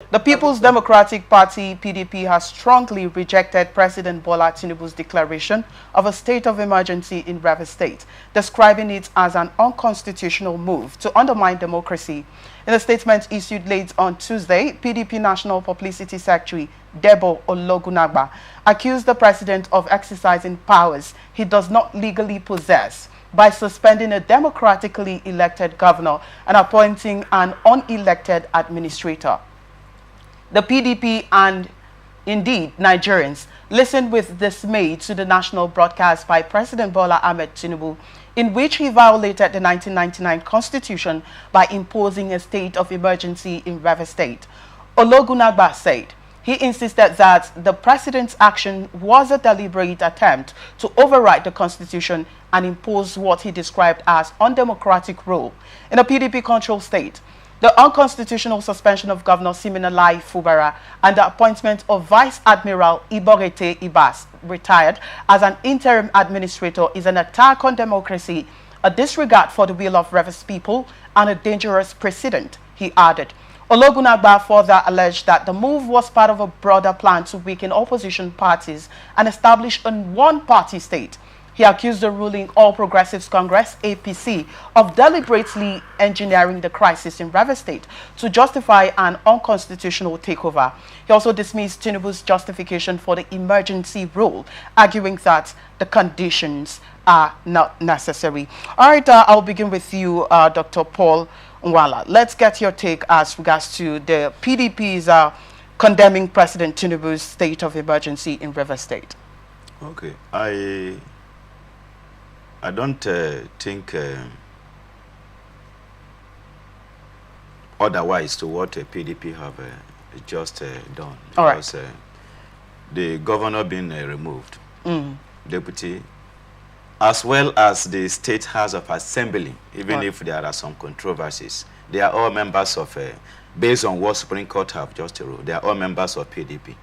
The People's Democratic Party, PDP, has strongly rejected President Bola Tinubu's declaration of a state of emergency in Rivers State, describing it as an unconstitutional move to undermine democracy. In a statement issued late on Tuesday, PDP National Publicity Secretary Debo Ologunagba accused the president of exercising powers he does not legally possess by suspending a democratically elected governor and appointing an unelected administrator. The PDP and, indeed, Nigerians listened with dismay to the national broadcast by President Bola Tinubu, in which he violated the 1999 Constitution by imposing a state of emergency in Rivers State. Ologunagba said he insisted that the president's action was a deliberate attempt to override the Constitution and impose what he described as undemocratic rule in a PDP-controlled state. The unconstitutional suspension of Governor Siminalayi Fubara and the appointment of Vice Admiral Iborete Ibas, retired, as an interim administrator is an attack on democracy, a disregard for the will of Rivers people, and a dangerous precedent, he added. Ologunagba further alleged that the move was part of a broader plan to weaken opposition parties and establish a one-party state. He accused the ruling All Progressives Congress, APC, of deliberately engineering the crisis in Rivers State to justify an unconstitutional takeover. He also dismissed Tinubu's justification for the emergency rule, arguing that the conditions are not necessary. All right, I'll begin with you, Dr. Paul Nwala. Let's get your take as regards to the PDP's condemning President Tinubu's state of emergency in Rivers State. Okay, I don't think otherwise to what PDP have just done. Because the governor being removed, deputy, as well as the State House of Assembly, even if there are some controversies, they are all members of, based on what Supreme Court have just ruled, they are all members of PDP.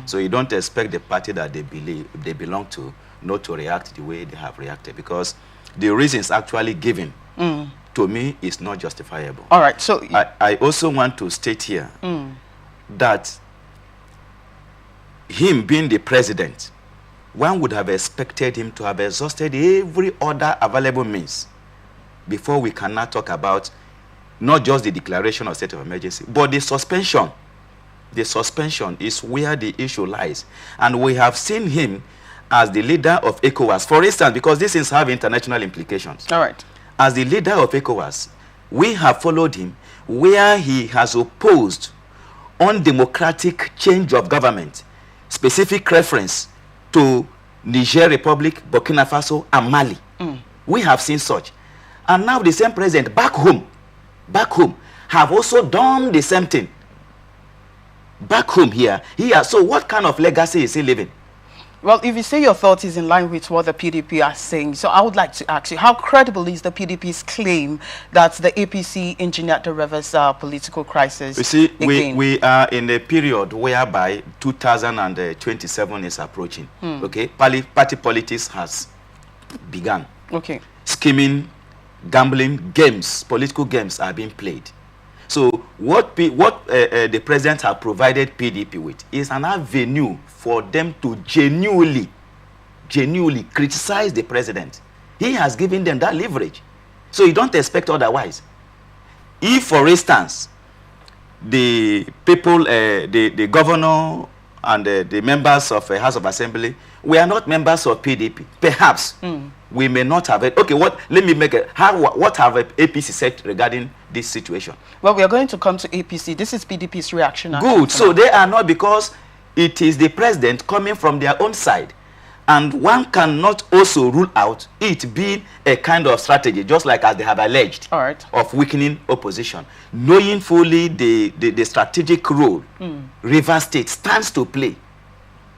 So you don't expect the party that they belong to not to react the way they have reacted, because the reasons actually given to me is not justifiable. All right, so I also want to state here that him being the president, one would have expected him to have exhausted every other available means before we cannot talk about not just the declaration of state of emergency, but the suspension. The suspension is where the issue lies. And we have seen him as the leader of ECOWAS, for instance, because these things have international implications. All right. As the leader of ECOWAS, we have followed him where he has opposed undemocratic change of government, specific reference to Niger Republic, Burkina Faso, and Mali. We have seen such. And now the same president back home, have also done the same thing. Back home here. So what kind of legacy is he leaving? Well, if you say your thought is in line with what the PDP are saying, so I would like to ask you, how credible is the PDP's claim that the APC engineered the Rivers political crisis? You see, we are in a period whereby 2027 is approaching. Okay, party politics has begun. Okay, scheming, gambling, games, political games are being played. So what the president has provided PDP with is an avenue for them to genuinely criticize the president. He has given them that leverage. So you don't expect otherwise. If, for instance, the people, the governor and the members of the House of Assembly were not members of PDP, perhaps we may not have it. Okay, what have APC said regarding this situation? Well, we are going to come to APC. This is PDP's reaction. Good. So they are not, because it is the president coming from their own side. And one cannot also rule out it being a kind of strategy, just like as they have alleged, of weakening opposition. Knowing fully the strategic role Rivers State stands to play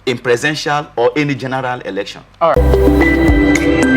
in presidential or any general election. All right.